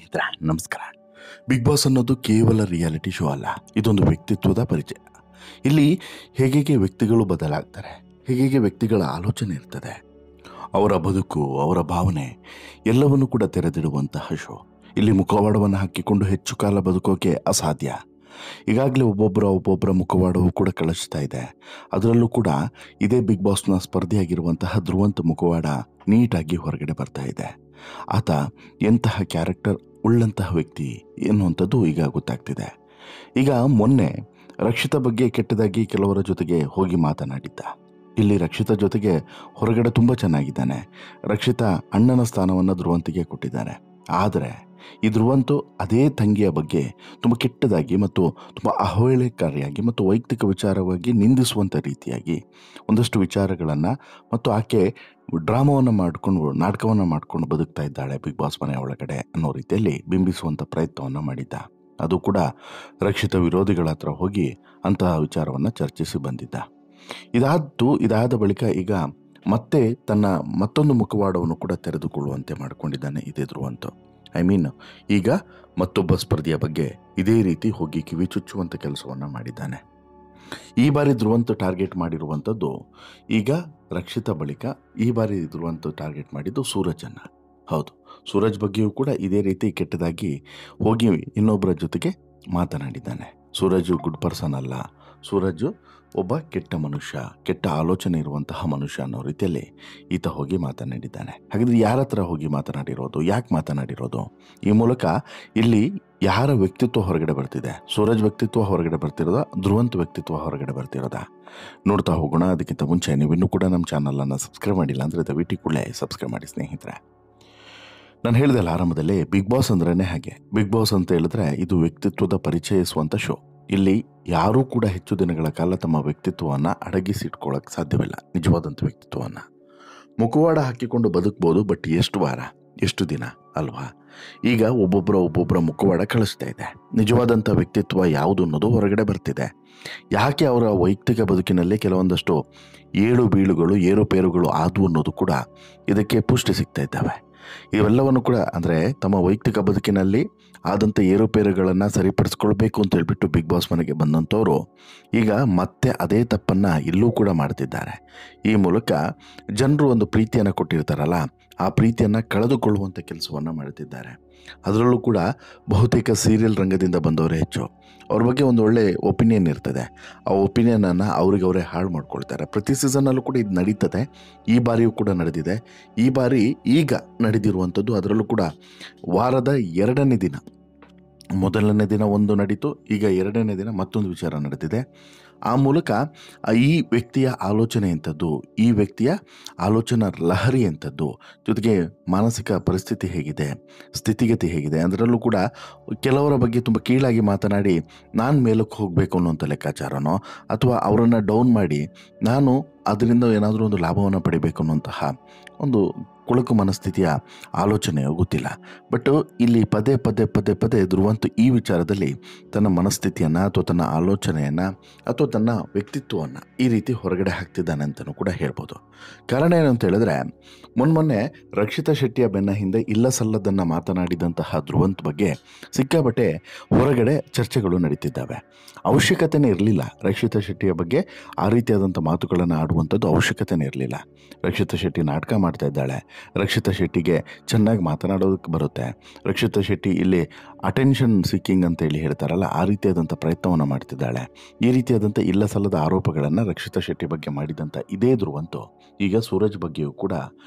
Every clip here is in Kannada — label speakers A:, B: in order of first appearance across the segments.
A: ಸ್ನೇಹಿತರೆ, ನಮಸ್ಕಾರ. ಬಿಗ್ ಬಾಸ್ ಅನ್ನೋದು ಕೇವಲ ರಿಯಾಲಿಟಿ ಶೋ ಅಲ್ಲ, ಇದೊಂದು ವ್ಯಕ್ತಿತ್ವದ ಪರಿಚಯ. ಇಲ್ಲಿ ಹೇಗೆ ವ್ಯಕ್ತಿಗಳು ಬದಲಾಗ್ತಾರೆ, ಹೇಗೆ ವ್ಯಕ್ತಿಗಳ ಆಲೋಚನೆ ಇರ್ತದೆ, ಅವರ ಬದುಕು, ಅವರ ಭಾವನೆ ಎಲ್ಲವನ್ನು ಕೂಡ ತೆರೆದಿಡುವಂತಹ ಶೋ. ಇಲ್ಲಿ ಮುಖವಾಡವನ್ನು ಹಾಕಿಕೊಂಡು ಹೆಚ್ಚು ಕಾಲ ಬದುಕೋಕೆ ಅಸಾಧ್ಯ. ಈಗಾಗಲೇ ಒಬ್ಬೊಬ್ಬರ ಮುಖವಾಡವು ಕೂಡ ಕಳಿಸ್ತಾ ಇದೆ. ಅದರಲ್ಲೂ ಕೂಡ ಇದೇ ಬಿಗ್ ಬಾಸ್ನ ಸ್ಪರ್ಧೆಯಾಗಿರುವಂತಹ ಧ್ರುವಂತ ಮುಖವಾಡ ನೀಟಾಗಿ ಹೊರಗಡೆ ಬರ್ತಾ ಇದೆ. ಆತ ಎಂತಹ ಕ್ಯಾರೆಕ್ಟರ್ ಉಳ್ಳಂತಹ ವ್ಯಕ್ತಿ ಎನ್ನುವಂಥದ್ದು ಈಗ ಗೊತ್ತಾಗ್ತಿದೆ. ಈಗ ಮೊನ್ನೆ ರಕ್ಷಿತಾ ಬಗ್ಗೆ ಕೆಟ್ಟದಾಗಿ ಕೆಲವರ ಜೊತೆಗೆ ಹೋಗಿ ಮಾತನಾಡಿದ್ದ. ಇಲ್ಲಿ ರಕ್ಷಿತಾ ಜೊತೆಗೆ ಹೊರಗಡೆ ತುಂಬ ಚೆನ್ನಾಗಿದ್ದಾನೆ. ರಕ್ಷಿತಾ ಅಣ್ಣನ ಸ್ಥಾನವನ್ನು ಧ್ರುವಂತಿಗೆ ಕೊಟ್ಟಿದ್ದಾರೆ. ಆದರೆ ಈ ಧ್ರುವಂತು ಅದೇ ತಂಗಿಯ ಬಗ್ಗೆ ತುಂಬ ಕೆಟ್ಟದಾಗಿ ಮತ್ತು ತುಂಬ ಅವಹೇಳನಕಾರಿಯಾಗಿ ಮತ್ತು ವೈಯಕ್ತಿಕ ವಿಚಾರವಾಗಿ ನಿಂದಿಸುವಂಥ ರೀತಿಯಾಗಿ ಒಂದಷ್ಟು ವಿಚಾರಗಳನ್ನು ಮತ್ತು ಆಕೆ ಡ್ರಾಮಾವನ್ನು ಮಾಡಿಕೊಂಡು ನಾಟಕವನ್ನು ಮಾಡಿಕೊಂಡು ಬದುಕ್ತಾ ಇದ್ದಾಳೆ ಬಿಗ್ ಬಾಸ್ ಮನೆ ಒಳಗಡೆ ಅನ್ನೋ ರೀತಿಯಲ್ಲಿ ಬಿಂಬಿಸುವಂಥ ಪ್ರಯತ್ನವನ್ನು ಮಾಡಿದ್ದ. ಅದು ಕೂಡ ರಕ್ಷಿತ ವಿರೋಧಿಗಳ ಹತ್ರ ಹೋಗಿ ಅಂತಹ ವಿಚಾರವನ್ನು ಚರ್ಚಿಸಿ ಬಂದಿದ್ದ. ಇದಾದ ಬಳಿಕ ಈಗ ಮತ್ತೆ ತನ್ನ ಮತ್ತೊಂದು ಮುಖವಾಡವನ್ನು ಕೂಡ ತೆರೆದುಕೊಳ್ಳುವಂತೆ ಮಾಡಿಕೊಂಡಿದ್ದಾನೆ ಇದೇ ಧ್ರುವಂತು. ಈಗ ಮತ್ತೊಬ್ಬ ಸ್ಪರ್ಧೆಯ ಬಗ್ಗೆ ಇದೇ ರೀತಿ ಹೋಗಿ ಕಿವಿ ಚುಚ್ಚುವಂಥ ಕೆಲಸವನ್ನು ಮಾಡಿದ್ದಾನೆ. ಈ ಬಾರಿ ಧ್ರುವಂತ ಟಾರ್ಗೆಟ್ ಮಾಡಿರುವಂಥದ್ದು ಈಗ ರಕ್ಷಿತಾ ಬಳಿಕ ಈ ಬಾರಿ ಧ್ರುವಂತ ಟಾರ್ಗೆಟ್ ಮಾಡಿದ್ದು ಸೂರಜನ್ನು. ಹೌದು, ಸೂರಜ್ ಬಗ್ಗೆಯೂ ಕೂಡ ಇದೇ ರೀತಿ ಕೆಟ್ಟದಾಗಿ ಹೋಗಿ ಇನ್ನೊಬ್ಬರ ಜೊತೆಗೆ ಮಾತನಾಡಿದ್ದಾನೆ. ಸೂರಜು ಗುಡ್ ಪರ್ಸನ್ ಅಲ್ಲ, ಸೂರಜು ಒಬ್ಬ ಕೆಟ್ಟ ಮನುಷ್ಯ, ಕೆಟ್ಟ ಆಲೋಚನೆ ಇರುವಂತಹ ಮನುಷ್ಯ ಅನ್ನೋ ರೀತಿಯಲ್ಲಿ ಈತ ಹೋಗಿ ಮಾತನಾಡಿದ್ದಾನೆ. ಹಾಗಾದರೆ ಯಾರ ಹತ್ರ ಹೋಗಿ ಮಾತನಾಡಿರೋದು, ಯಾಕೆ ಮಾತನಾಡಿರೋದು? ಈ ಮೂಲಕ ಇಲ್ಲಿ ಯಾರ ವ್ಯಕ್ತಿತ್ವ ಹೊರಗಡೆ ಬರ್ತಿದೆ? ಸೂರಜ್ ವ್ಯಕ್ತಿತ್ವ ಹೊರಗಡೆ ಬರ್ತಿರೋದಾ, ಧ್ರುವಂತ ವ್ಯಕ್ತಿತ್ವ ಹೊರಗಡೆ ಬರ್ತಿರೋದಾ? ನೋಡ್ತಾ ಹೋಗೋಣ. ಅದಕ್ಕಿಂತ ಮುಂಚೆ ನೀವು ಇನ್ನೂ ಕೂಡ ನಮ್ಮ ಚಾನಲನ್ನು ಸಬ್ಸ್ಕ್ರೈಬ್ ಮಾಡಿಲ್ಲ ಅಂದರೆ ದಯವಿಟ್ಟು ಕೂಡಲೇ ಸಬ್ಸ್ಕ್ರೈಬ್ ಮಾಡಿ ಸ್ನೇಹಿತರೆ. ನಾನು ಹೇಳಿದೆಲ್ಲ ಆರಂಭದಲ್ಲಿ, ಬಿಗ್ ಬಾಸ್ ಅಂದ್ರೇ ಹಾಗೆ. ಬಿಗ್ ಬಾಸ್ ಅಂತ ಹೇಳಿದ್ರೆ ಇದು ವ್ಯಕ್ತಿತ್ವದ ಪರಿಚಯಿಸುವಂಥ ಶೋ. ಇಲ್ಲಿ ಯಾರೂ ಕೂಡ ಹೆಚ್ಚು ದಿನಗಳ ಕಾಲ ತಮ್ಮ ವ್ಯಕ್ತಿತ್ವವನ್ನು ಅಡಗಿಸಿಟ್ಕೊಳ್ಳೋಕೆ ಸಾಧ್ಯವಿಲ್ಲ. ನಿಜವಾದಂಥ ವ್ಯಕ್ತಿತ್ವವನ್ನು ಮುಖವಾಡ ಹಾಕಿಕೊಂಡು ಬದುಕ್ಬೋದು, ಬಟ್ ಎಷ್ಟು ವಾರ, ಎಷ್ಟು ದಿನ ಅಲ್ವಾ? ಈಗ ಒಬ್ಬೊಬ್ಬರ ಮುಖವಾಡ ಕಳಿಸ್ತಾ ಇದೆ. ನಿಜವಾದಂಥ ವ್ಯಕ್ತಿತ್ವ ಯಾವುದು ಅನ್ನೋದು ಹೊರಗಡೆ ಬರ್ತಿದೆ. ಯಾಕೆ ಅವರ ವೈಯಕ್ತಿಕ ಬದುಕಿನಲ್ಲಿ ಕೆಲವೊಂದಷ್ಟು ಏಳು ಬೀಳುಗಳು, ಏರುಪೇರುಗಳು ಆದವು ಅನ್ನೋದು ಕೂಡ ಇದಕ್ಕೆ ಪುಷ್ಟಿ ಸಿಗ್ತಾ ಇದ್ದಾವೆ. ಇವೆಲ್ಲವನ್ನು ಕೂಡ ಅಂದರೆ ತಮ್ಮ ವೈಯಕ್ತಿಕ ಬದುಕಿನಲ್ಲಿ ಆದಂಥ ಏರುಪೇರುಗಳನ್ನು ಸರಿಪಡಿಸ್ಕೊಳ್ಬೇಕು ಅಂತ ಹೇಳ್ಬಿಟ್ಟು ಬಿಗ್ ಬಾಸ್ ಮನೆಗೆ ಬಂದಂಥವರು ಈಗ ಮತ್ತೆ ಅದೇ ತಪ್ಪನ್ನು ಇಲ್ಲೂ ಕೂಡ ಮಾಡ್ತಿದ್ದಾರೆ. ಈ ಮೂಲಕ ಜನರು ಒಂದು ಪ್ರೀತಿಯನ್ನು ಕೊಟ್ಟಿರ್ತಾರಲ್ಲ, ಆ ಪ್ರೀತಿಯನ್ನು ಕಳೆದುಕೊಳ್ಳುವಂಥ ಕೆಲಸವನ್ನು ಮಾಡ್ತಿದ್ದಾರೆ. ಅದರಲ್ಲೂ ಕೂಡ ಬಹುತೇಕ ಸೀರಿಯಲ್ ರಂಗದಿಂದ ಬಂದವರೇ ಹೆಚ್ಚು. ಅವ್ರ ಬಗ್ಗೆ ಒಂದು ಒಳ್ಳೆ ಒಪಿನಿಯನ್ ಇರ್ತದೆ. ಆ ಒಪಿನಿಯನನ್ನು ಅವರೇ ಹಾಳು ಮಾಡ್ಕೊಳ್ತಾರೆ. ಪ್ರತಿ ಸೀಸನ್ನಲ್ಲೂ ಕೂಡ ಇದು ನಡೀತದೆ. ಈ ಬಾರಿಯೂ ಕೂಡ ನಡೆದಿದೆ. ಈ ಬಾರಿ ಈಗ ನಡೆದಿರುವಂಥದ್ದು, ಅದರಲ್ಲೂ ಕೂಡ ವಾರದ 2ನೇ ದಿನ, ಮೊದಲನೇ ದಿನ ಒಂದು ನಡೀತು, ಈಗ 2ನೇ ದಿನ ಮತ್ತೊಂದು ವಿಚಾರ ನಡೆದಿದೆ. ಆ ಮೂಲಕ ಈ ವ್ಯಕ್ತಿಯ ಆಲೋಚನೆ ಎಂಥದ್ದು, ಈ ವ್ಯಕ್ತಿಯ ಆಲೋಚನಾ ಲಹರಿ ಎಂಥದ್ದು, ಜೊತೆಗೆ ಮಾನಸಿಕ ಪರಿಸ್ಥಿತಿ ಹೇಗಿದೆ, ಸ್ಥಿತಿಗತಿ ಹೇಗಿದೆ, ಅದರಲ್ಲೂ ಕೂಡ ಕೆಲವರ ಬಗ್ಗೆ ತುಂಬ ಕೀಳಾಗಿ ಮಾತನಾಡಿ ನಾನು ಮೇಲಕ್ಕೆ ಹೋಗಬೇಕು ಅನ್ನೋಂಥ ಲೆಕ್ಕಾಚಾರನೋ ಅಥವಾ ಅವರನ್ನು ಡೌನ್ ಮಾಡಿ ನಾನು ಅದರಿಂದ ಏನಾದರೂ ಒಂದು ಲಾಭವನ್ನು ಪಡಿಬೇಕು ಅನ್ನುವಂತಹ ಒಂದು ಕೊಳಕು ಮನಸ್ಥಿತಿಯ ಆಲೋಚನೆಯೋ ಗೊತ್ತಿಲ್ಲ. ಬಟ್ ಇಲ್ಲಿ ಪದೇ ಧ್ರುವಂತ ಈ ವಿಚಾರದಲ್ಲಿ ತನ್ನ ಮನಸ್ಥಿತಿಯನ್ನು ಅಥವಾ ತನ್ನ ಆಲೋಚನೆಯನ್ನು ಅಥವಾ ತನ್ನ ವ್ಯಕ್ತಿತ್ವವನ್ನು ಈ ರೀತಿ ಹೊರಗಡೆ ಹಾಕ್ತಿದ್ದಾನೆ ಅಂತಲೂ ಕೂಡ ಹೇಳ್ಬೋದು. ಕಾರಣ ಏನು ಅಂತ ಹೇಳಿದ್ರೆ, ಮೊನ್ನೆ ರಕ್ಷಿತಾ ಶೆಟ್ಟಿಯ ಬೆನ್ನ ಹಿಂದೆ ಇಲ್ಲ ಸಲ್ಲದನ್ನು ಮಾತನಾಡಿದಂತಹ ಧ್ರುವಂತ್ ಬಗ್ಗೆ ಸಿಕ್ಕಾಬಟ್ಟೆ ಹೊರಗಡೆ ಚರ್ಚೆಗಳು ನಡೀತಿದ್ದಾವೆ. ಅವಶ್ಯಕತೆನೇ ಇರಲಿಲ್ಲ ರಕ್ಷಿತಾ ಶೆಟ್ಟಿಯ ಬಗ್ಗೆ ಆ ರೀತಿಯಾದಂಥ ಮಾತುಗಳನ್ನು ಆಡುವಂಥದ್ದು, ಅವಶ್ಯಕತೆನೇ ಇರಲಿಲ್ಲ. ರಕ್ಷಿತಾ ಶೆಟ್ಟಿ ನಾಟಕ ಮಾಡ್ತಾ ಇದ್ದಾಳೆ. ರಕ್ಷಿತಾ ಶೆಟ್ಟಿಗೆ ಚೆನ್ನಾಗಿ ಮಾತನಾಡೋದಕ್ಕೆ ಬರುತ್ತೆ. ರಕ್ಷಿತಾ ಶೆಟ್ಟಿ ಇಲ್ಲಿ ಅಟೆನ್ಷನ್ ಸೀಕಿಂಗ್ ಅಂತೇಳಿ ಹೇಳ್ತಾರಲ್ಲ, ಆ ರೀತಿಯಾದಂಥ ಪ್ರಯತ್ನವನ್ನು ಮಾಡ್ತಿದ್ದಾಳೆ. ಈ ರೀತಿಯಾದಂಥ ಇಲ್ಲ ಸಲ್ಲದ ಆರೋಪಗಳನ್ನು ರಕ್ಷಿತಾ ಶೆಟ್ಟಿ ಬಗ್ಗೆ ಮಾಡಿದಂಥ ಇದೇ ಧ್ರುವಂತು ಈಗ ಸೂರಜ್ ಬಗ್ಗೆಯೂ ಕೂಡ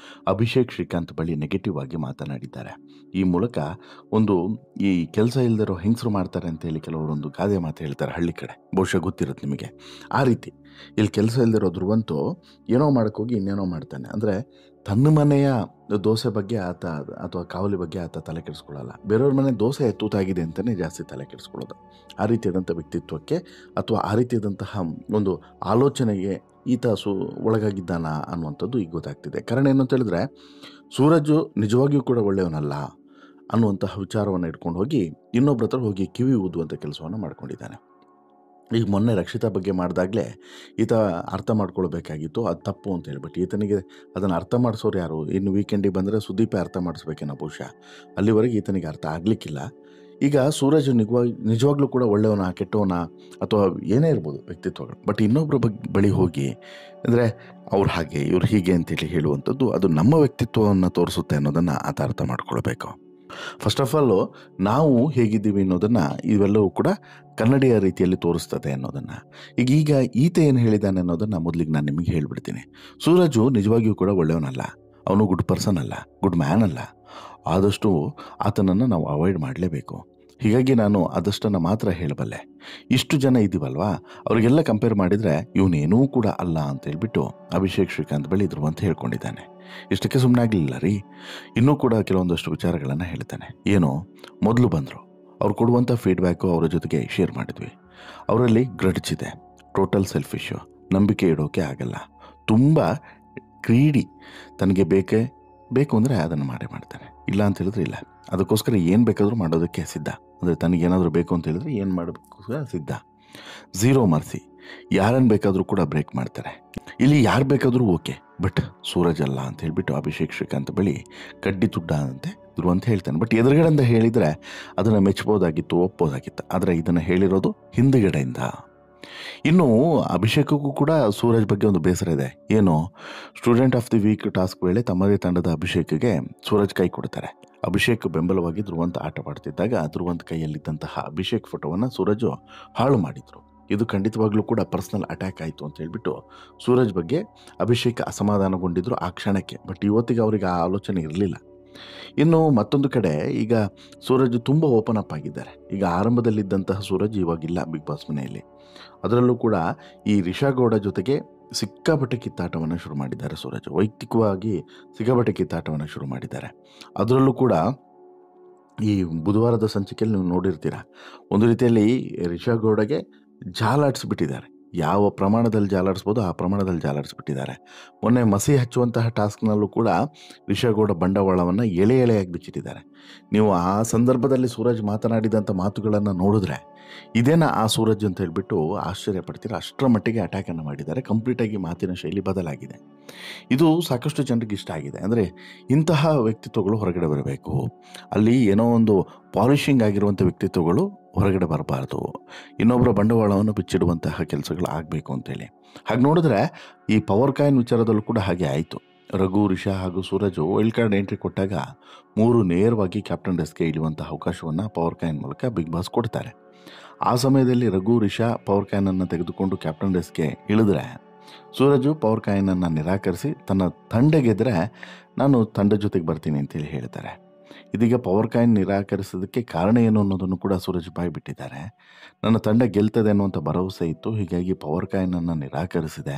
A: ಅಭಿಷೇಕ್ ಶ್ರೀಕಾಂತ್ ಬಳಿ ನೆಗೆಟಿವ್ ಆಗಿ ಮಾತನಾಡಿದ್ದಾರೆ. ಈ ಮೂಲಕ ಒಂದು ಈ ಕೆಲಸ ಇಲ್ಲದಿರೋ ಹೆಂಗಸರು ಮಾಡ್ತಾರೆ ಅಂತೇಳಿ ಕೆಲವರೊಂದು ಗಾದೆ ಮಾತು ಹೇಳ್ತಾರೆ ಹಳ್ಳಿ ಕಡೆ, ಬಹುಶಃ ಗೊತ್ತಿರುತ್ತೆ ನಿಮಗೆ. ಆ ರೀತಿ ಇಲ್ಲಿ ಕೆಲಸ ಇಲ್ಲದಿರೋ ಧ್ರುವಂತು ಏನೋ ಮಾಡೋಕ್ಕೋಗಿ ಇನ್ನೇನೋ ಮಾಡ್ತಾನೆ. ಅಂದರೆ ತನ್ನ ಮನೆಯ ದೋಸೆ ಬಗ್ಗೆ ಆತ ಅಥವಾ ಕಾವಲಿ ಬಗ್ಗೆ ಆತ ತಲೆ ಕೆಡಿಸ್ಕೊಳ್ಳಲ್ಲ, ಬೇರೆಯವ್ರ ಮನೆ ದೋಸೆ ತೂತಾಗಿದೆ ಅಂತಲೇ ಜಾಸ್ತಿ ತಲೆ ಕೆಡಿಸ್ಕೊಳ್ಳೋದು. ಆ ರೀತಿಯಾದಂಥ ವ್ಯಕ್ತಿತ್ವಕ್ಕೆ ಅಥವಾ ಆ ರೀತಿಯಾದಂತಹ ಒಂದು ಆಲೋಚನೆಗೆ ಈತ ಒಳಗಾಗಿದ್ದಾನ ಅನ್ನುವಂಥದ್ದು ಈಗ ಗೊತ್ತಾಗ್ತಿದೆ. ಕಾರಣ ಏನು ಅಂತ ಹೇಳಿದ್ರೆ, ಸೂರಜು ನಿಜವಾಗಿಯೂ ಕೂಡ ಒಳ್ಳೆಯವನಲ್ಲ ಅನ್ನುವಂತಹ ವಿಚಾರವನ್ನು ಇಟ್ಕೊಂಡು ಹೋಗಿ ಇನ್ನೊಬ್ಬರ ಹತ್ರ ಹೋಗಿ ಕಿವಿ ಊದುವಂಥ ಕೆಲಸವನ್ನು ಮಾಡ್ಕೊಂಡಿದ್ದಾನೆ. ಈಗ ಮೊನ್ನೆ ರಕ್ಷಿತಾ ಬಗ್ಗೆ ಮಾಡಿದಾಗಲೇ ಈತ ಅರ್ಥ ಮಾಡ್ಕೊಳ್ಬೇಕಾಗಿತ್ತು, ಅದು ತಪ್ಪು ಅಂತ ಹೇಳ್ಬಿಟ್ಟು. ಈತನಿಗೆ ಅದನ್ನು ಅರ್ಥ ಮಾಡಿಸೋರು ಯಾರು? ಇನ್ನು ವೀಕೆಂಡಿಗೆ ಬಂದರೆ ಸುದೀಪೇ ಅರ್ಥ ಮಾಡಿಸ್ಬೇಕೇನೋ ಬಹುಶಃ. ಅಲ್ಲಿವರೆಗೆ ಈತನಿಗೆ ಅರ್ಥ ಆಗಲಿಕ್ಕಿಲ್ಲ. ಈಗ ಸೂರಜ್ ನಿಜವಾಗ್ಲೂ ಕೂಡ ಒಳ್ಳೆಯವನ, ಕೆಟ್ಟವನ, ಅಥವಾ ಏನೇ ಇರ್ಬೋದು ವ್ಯಕ್ತಿತ್ವಗಳು. ಬಟ್ ಇನ್ನೊಬ್ಬರ ಬಳಿ ಹೋಗಿ ಅಂದರೆ ಅವ್ರು ಹಾಗೆ ಇವ್ರು ಹೀಗೆ ಅಂತೇಳಿ ಹೇಳುವಂಥದ್ದು ಅದು ನಮ್ಮ ವ್ಯಕ್ತಿತ್ವವನ್ನು ತೋರಿಸುತ್ತೆ ಅನ್ನೋದನ್ನು ಆತ ಅರ್ಥ ಮಾಡ್ಕೊಳ್ಬೇಕು. ಫಸ್ಟ್ ಆಫ್ ಆಲು ನಾವು ಹೇಗಿದ್ದೀವಿ ಅನ್ನೋದನ್ನು ಇವೆಲ್ಲವೂ ಕೂಡ ಕನ್ನಡಿಯ ರೀತಿಯಲ್ಲಿ ತೋರಿಸ್ತದೆ ಅನ್ನೋದನ್ನು. ಈಗ ಈತ ಏನು ಹೇಳಿದ್ದಾನೆ ಅನ್ನೋದನ್ನು ಮೊದಲಿಗೆ ನಾನು ನಿಮಗೆ ಹೇಳಿಬಿಡ್ತೀನಿ. ಸೂರಜು ನಿಜವಾಗಿಯೂ ಕೂಡ ಒಳ್ಳೆಯವನಲ್ಲ, ಅವನು ಗುಡ್ ಪರ್ಸನ್ ಅಲ್ಲ, ಗುಡ್ ಮ್ಯಾನ್ ಅಲ್ಲ. ಆದಷ್ಟು ಆತನನ್ನು ನಾವು ಅವಾಯ್ಡ್ ಮಾಡಲೇಬೇಕು. ಹೀಗಾಗಿ ನಾನು ಅದಷ್ಟನ್ನು ಮಾತ್ರ ಹೇಳಬಲ್ಲೆ. ಇಷ್ಟು ಜನ ಇದ್ದೀವಲ್ವಾ, ಅವರಿಗೆಲ್ಲ ಕಂಪೇರ್ ಮಾಡಿದರೆ ಇವನೇನೂ ಕೂಡ ಅಲ್ಲ ಅಂತ ಹೇಳ್ಬಿಟ್ಟು ಅಭಿಷೇಕ್ ಶ್ರೀಕಾಂತ್ ಬಳಿ ಇದ್ರು ಅಂತ ಹೇಳ್ಕೊಂಡಿದ್ದಾನೆ. ಇಷ್ಟಕ್ಕೆ ಸುಮ್ಮನೆ ಆಗಲಿಲ್ಲ ರೀ, ಇನ್ನೂ ಕೂಡ ಕೆಲವೊಂದಷ್ಟು ವಿಚಾರಗಳನ್ನು ಹೇಳ್ತಾನೆ. ಏನು, ಮೊದಲು ಬಂದರು, ಅವ್ರು ಕೊಡುವಂಥ ಫೀಡ್ಬ್ಯಾಕು ಅವರ ಜೊತೆಗೆ ಶೇರ್ ಮಾಡಿದ್ವಿ. ಅವರಲ್ಲಿ ಗ್ರಡ್ಜ್ ಇದೆ, ಟೋಟಲ್ ಸೆಲ್ಫಿಶು, ನಂಬಿಕೆ ಇಡೋಕೆ ಆಗಲ್ಲ, ತುಂಬ ಕ್ರೀಡಿ, ತನಗೆ ಬೇಕು ಅಂದರೆ ಅದನ್ನು ಮಾಡ್ತಾನೆ, ಇಲ್ಲ ಅಂತ ಹೇಳಿದ್ರೆ ಇಲ್ಲ. ಅದಕ್ಕೋಸ್ಕರ ಏನು ಬೇಕಾದರೂ ಮಾಡೋದಕ್ಕೆ ಸಿದ್ಧ. ಅಂದರೆ ತನಗೇನಾದರೂ ಬೇಕು ಅಂತ ಹೇಳಿದ್ರೆ ಏನು ಮಾಡಬೇಕು ಸಿದ್ಧ. ಝೀರೋ ಮರ್ಸಿ, ಯಾರನ್ನು ಬೇಕಾದರೂ ಕೂಡ ಬ್ರೇಕ್ ಮಾಡ್ತಾರೆ. ಇಲ್ಲಿ ಯಾರು ಬೇಕಾದರೂ ಓಕೆ, ಬಟ್ ಸೂರಜ್ ಅಲ್ಲ ಅಂತ ಹೇಳಿಬಿಟ್ಟು ಅಭಿಷೇಕ್ ಶ್ರೀಕಾಂತ್ ಬಳಿ ಕಡ್ಡಿ ತುಡ್ಡ ಅಂತೆ ಅಂತ ಹೇಳ್ತಾನೆ. ಬಟ್ ಎದುರುಗಡೆಯಿಂದ ಹೇಳಿದರೆ ಅದನ್ನು ಮೆಚ್ಚಬೋದಾಗಿತ್ತು, ಒಪ್ಪೋದಾಗಿತ್ತು. ಆದರೆ ಇದನ್ನು ಹೇಳಿರೋದು ಹಿಂದುಗಡೆಯಿಂದ. ಇನ್ನು ಅಭಿಷೇಕಕ್ಕೂ ಕೂಡ ಸೂರಜ್ ಬಗ್ಗೆ ಒಂದು ಬೇಸರ ಇದೆ. ಏನು, student of the week task ವೇಳೆ ತಮ್ಮದೇ ತಂಡದ ಅಭಿಷೇಕ್ಗೆ ಸೂರಜ್ ಕೈ ಕೊಡ್ತಾರೆ. ಅಭಿಷೇಕ್ ಬೆಂಬಲವಾಗಿ ಧ್ರುವಂತ್ ಆಟವಾಡ್ತಿದ್ದಾಗ ಧ್ರುವಂತ್ ಕೈಯಲ್ಲಿದ್ದಂತಹ ಅಭಿಷೇಕ್ ಫೋಟೋವನ್ನು ಸೂರಜ್ ಹಾಳು ಮಾಡಿದರು. ಇದು ಖಂಡಿತವಾಗ್ಲೂ ಕೂಡ ಪರ್ಸ್ನಲ್ ಅಟ್ಯಾಕ್ ಆಯಿತು ಅಂತ ಹೇಳ್ಬಿಟ್ಟು ಸೂರಜ್ ಬಗ್ಗೆ ಅಭಿಷೇಕ್ ಅಸಮಾಧಾನಗೊಂಡಿದ್ರು ಆ ಕ್ಷಣಕ್ಕೆ. ಬಟ್ ಇವತ್ತಿಗೆ ಅವರಿಗೆ ಆ ಆಲೋಚನೆ ಇರಲಿಲ್ಲ. ಇನ್ನು ಮತ್ತೊಂದು ಕಡೆ ಈಗ ಸೂರಜ್ ತುಂಬ ಓಪನ್ ಅಪ್ ಆಗಿದ್ದಾರೆ. ಈಗ ಆರಂಭದಲ್ಲಿದ್ದಂತಹ ಸೂರಜ್ ಇವಾಗಿಲ್ಲ ಬಿಗ್ ಬಾಸ್ ಮನೆಯಲ್ಲಿ. ಅದರಲ್ಲೂ ಕೂಡ ಈ ರಿಷಾ ಗೌಡ ಜೊತೆಗೆ ಸಿಕ್ಕಾಪಟ್ಟೆ ಕಿತ್ತಾಟವನ್ನು ಶುರು ಮಾಡಿದ್ದಾರೆ ಸೂರಜ್. ವೈಯಕ್ತಿಕವಾಗಿ ಸಿಕ್ಕಾಪಟ್ಟೆ ಕಿತ್ತಾಟವನ್ನು ಶುರು ಮಾಡಿದ್ದಾರೆ. ಅದರಲ್ಲೂ ಕೂಡ ಈ ಬುಧವಾರದ ಸಂಚಿಕೆಯಲ್ಲಿ ನೀವು ನೋಡಿರ್ತೀರ, ಒಂದು ರೀತಿಯಲ್ಲಿ ರಿಷಾ ಗೌಡಗೆ ಜಾಲಾಡಿಸ್ಬಿಟ್ಟಿದ್ದಾರೆ. ಯಾವ ಪ್ರಮಾಣದಲ್ಲಿ ಜಾಲಾಡಿಸ್ಬೋದು ಆ ಪ್ರಮಾಣದಲ್ಲಿ ಜಾಲಾಡಿಸ್ಬಿಟ್ಟಿದ್ದಾರೆ. ಮೊನ್ನೆ ಮಸಿ ಹಚ್ಚುವಂತಹ ಟಾಸ್ಕ್ನಲ್ಲೂ ಕೂಡ ರಿಷಾ ಗೌಡ ಬಂಡವಾಳವನ್ನು ಎಳೆಯಾಗಿ ಬಿಚ್ಚಿಟ್ಟಿದ್ದಾರೆ. ನೀವು ಆ ಸಂದರ್ಭದಲ್ಲಿ ಸೂರಜ್ ಮಾತನಾಡಿದಂಥ ಮಾತುಗಳನ್ನು ನೋಡಿದ್ರೆ ಇದೇನಾ ಆ ಸೂರಜ್ ಅಂತ ಹೇಳ್ಬಿಟ್ಟು ಆಶ್ಚರ್ಯ ಪಡ್ತೀರ. ಅಷ್ಟರ ಮಟ್ಟಿಗೆ ಅಟ್ಯಾಕನ್ನು ಮಾಡಿದ್ದಾರೆ. ಕಂಪ್ಲೀಟಾಗಿ ಮಾತಿನ ಶೈಲಿ ಬದಲಾಗಿದೆ. ಇದು ಸಾಕಷ್ಟು ಜನರಿಗೆ ಇಷ್ಟ ಆಗಿದೆ. ಅಂದರೆ ಇಂತಹ ವ್ಯಕ್ತಿತ್ವಗಳು ಹೊರಗಡೆ ಬರಬೇಕು. ಅಲ್ಲಿ ಏನೋ ಒಂದು ಪಾಲಿಷಿಂಗ್ ಆಗಿರುವಂಥ ವ್ಯಕ್ತಿತ್ವಗಳು ಹೊರಗಡೆ ಬರಬಾರ್ದು. ಇನ್ನೊಬ್ಬರ ಬಂಡವಾಳವನ್ನು ಬಿಚ್ಚಿಡುವಂತಹ ಕೆಲಸಗಳು ಆಗಬೇಕು ಅಂತೇಳಿ. ಹಾಗೆ ನೋಡಿದ್ರೆ ಈ ಪವರ್ ಕಾಯಿನ್ ವಿಚಾರದಲ್ಲೂ ಕೂಡ ಹಾಗೆ ಆಯಿತು. ರಘು, ರಿಷಾ ಹಾಗೂ ಸೂರಜು ವೈಲ್ಡ್ ಕಾರ್ಡ್ ಎಂಟ್ರಿ ಕೊಟ್ಟಾಗ 3 ನೇರವಾಗಿ ಕ್ಯಾಪ್ಟನ್ ಡೆಸ್ಕ್ಗೆ ಇಳಿಯುವಂಥ ಅವಕಾಶವನ್ನು ಪವರ್ ಕಾಯಿನ್ ಮೂಲಕ ಬಿಗ್ ಬಾಸ್ ಕೊಡ್ತಾರೆ. ಆ ಸಮಯದಲ್ಲಿ ರಘು, ರಿಷಾ ಪವರ್ ಕಾಯಿನನ್ನು ತೆಗೆದುಕೊಂಡು ಕ್ಯಾಪ್ಟನ್ ಡೆಸ್ಕ್ಗೆ ಇಳಿದ್ರೆ ಸೂರಜು ಪವರ್ ಕಾಯಿನನ್ನು ನಿರಾಕರಿಸಿ ತನ್ನ ತಂಡ ಗೆದ್ದರೆ ನಾನು ತಂಡ ಜೊತೆಗೆ ಬರ್ತೀನಿ ಅಂತೇಳಿ ಹೇಳ್ತಾರೆ. ಇದೀಗ ಪವರ್ ಕಾಯಿನ್ ನಿರಾಕರಿಸೋದಕ್ಕೆ ಕಾರಣ ಏನು ಅನ್ನೋದನ್ನು ಕೂಡ ಸೂರಜ್ ಬಾಯಿ ಬಿಟ್ಟಿದ್ದಾರೆ. ನನ್ನ ತಂಡ ಗೆಲ್ತದೆ ಅನ್ನುವಂಥ ಭರವಸೆ ಇತ್ತು, ಹೀಗಾಗಿ ಪವರ್ ಕಾಯಿನನ್ನು ನಿರಾಕರಿಸಿದೆ.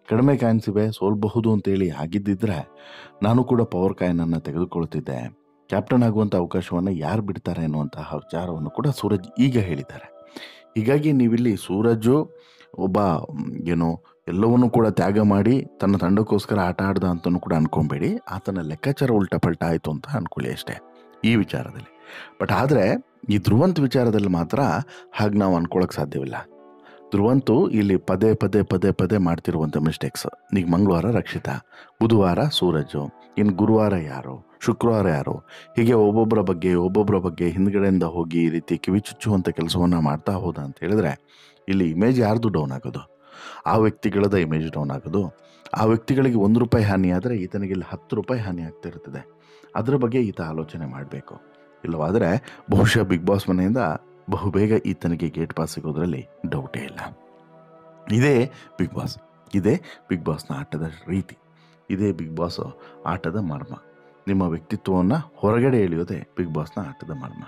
A: ಕಡಿಮೆ ಕಾಯಿನ್ಸ್ ಇವೆ, ಸೋಲ್ಬಹುದು ಅಂತೇಳಿ ಆಗಿದ್ದಿದ್ರೆ ನಾನು ಕೂಡ ಪವರ್ ಕಾಯಿನನ್ನು ತೆಗೆದುಕೊಳ್ತಿದ್ದೆ. ಕ್ಯಾಪ್ಟನ್ ಆಗುವಂಥ ಅವಕಾಶವನ್ನು ಯಾರು ಬಿಡ್ತಾರೆ ಅನ್ನುವಂತಹ ವಿಚಾರವನ್ನು ಕೂಡ ಸೂರಜ್ ಈಗ ಹೇಳಿದ್ದಾರೆ. ಹೀಗಾಗಿ ನೀವಿಲ್ಲಿ ಸೂರಜು ಒಬ್ಬ ಏನು ಎಲ್ಲವನ್ನೂ ಕೂಡ ತ್ಯಾಗ ಮಾಡಿ ತನ್ನ ತಂಡಕ್ಕೋಸ್ಕರ ಆಟ ಆಡ್ದ ಅಂತಲೂ ಕೂಡ ಅನ್ಕೊಬೇಡಿ. ಆತನ ಲೆಕ್ಕಾಚಾರ ಉಲ್ಟಾ ಪಲ್ಟಾ ಆಯಿತು ಅಂತ ಅಂದ್ಕೊಳ್ಳಿ ಅಷ್ಟೇ ಈ ವಿಚಾರದಲ್ಲಿ. ಬಟ್ ಆದರೆ ಈ ಧ್ರುವಂತ್ ವಿಚಾರದಲ್ಲಿ ಮಾತ್ರ ಹಾಗೆ ನಾವು ಅಂದ್ಕೊಳ್ಳೋಕೆ ಸಾಧ್ಯವಿಲ್ಲ. ಧ್ರುವಂತು ಇಲ್ಲಿ ಪದೇ ಮಾಡ್ತಿರುವಂಥ ಮಿಸ್ಟೇಕ್ಸ್. ಈಗ ಮಂಗಳವಾರ ರಕ್ಷಿತಾ, ಬುಧವಾರ ಸೂರಜು, ಇನ್ನು ಗುರುವಾರ ಯಾರು, ಶುಕ್ರವಾರ ಯಾರು, ಹೀಗೆ ಒಬ್ಬೊಬ್ಬರ ಬಗ್ಗೆ ಹಿಂದ್ಗಡೆಯಿಂದ ಹೋಗಿ ಈ ರೀತಿ ಕಿವಿಚುಚ್ಚುವಂಥ ಕೆಲಸವನ್ನು ಮಾಡ್ತಾ ಹೋದ ಅಂತ ಹೇಳಿದ್ರೆ ಇಲ್ಲಿ ಇಮೇಜ್ ಯಾರ್ದು ಡೌನ್ ಆಗೋದು? ಆ ವ್ಯಕ್ತಿಗಳದ ಇಮೇಜ್ ಡೌನ್ ಆಗೋದು. ಆ ವ್ಯಕ್ತಿಗಳಿಗೆ ₹1 ಹಾನಿ ಆದರೆ ಈತನಿಗೆ ಇಲ್ಲಿ ₹10 ಹಾನಿ ಆಗ್ತಾ ಇರ್ತದೆ. ಅದರ ಬಗ್ಗೆ ಈತ ಆಲೋಚನೆ ಮಾಡಬೇಕು. ಇಲ್ಲವಾದರೆ ಬಹುಶಃ ಬಿಗ್ ಬಾಸ್ ಮನೆಯಿಂದ ಬಹುಬೇಗ ಈತನಿಗೆ ಗೇಟ್ ಪಾಸ್ ಸಿಗೋದ್ರಲ್ಲಿ ಡೌಟೇ ಇಲ್ಲ. ಇದೇ ಬಿಗ್ ಬಾಸ್ನ ಆಟದ ರೀತಿ, ಇದೇ ಬಿಗ್ ಬಾಸ್ ಆಟದ ಮರ್ಮ. ನಿಮ್ಮ ವ್ಯಕ್ತಿತ್ವವನ್ನು ಹೊರಗಡೆ ಎಳೆಯೋದೇ ಬಿಗ್ ಬಾಸ್ನ ಆಟದ ಮರ್ಮ.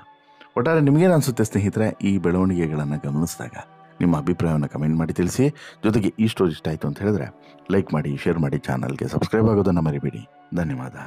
A: ಒಟ್ಟಾರೆ ನಿಮಗೇನು ಅನಿಸುತ್ತೆ ಸ್ನೇಹಿತರೆ? ಈ ಬೆಳವಣಿಗೆಗಳನ್ನು ಗಮನಿಸಿದಾಗ ನಿಮ್ಮ ಅಭಿಪ್ರಾಯವನ್ನು ಕಮೆಂಟ್ ಮಾಡಿ ತಿಳಿಸಿ. ಜೊತೆಗೆ ಈ ಸ್ಟೋರಿ ಇಷ್ಟ ಆಯಿತು ಅಂತ ಹೇಳಿದ್ರೆ ಲೈಕ್ ಮಾಡಿ, ಶೇರ್ ಮಾಡಿ, ಚಾನಲ್ಗೆ ಸಬ್ಸ್ಕ್ರೈಬ್ ಆಗೋದನ್ನು ಮರಿಬೇಡಿ. ಧನ್ಯವಾದ.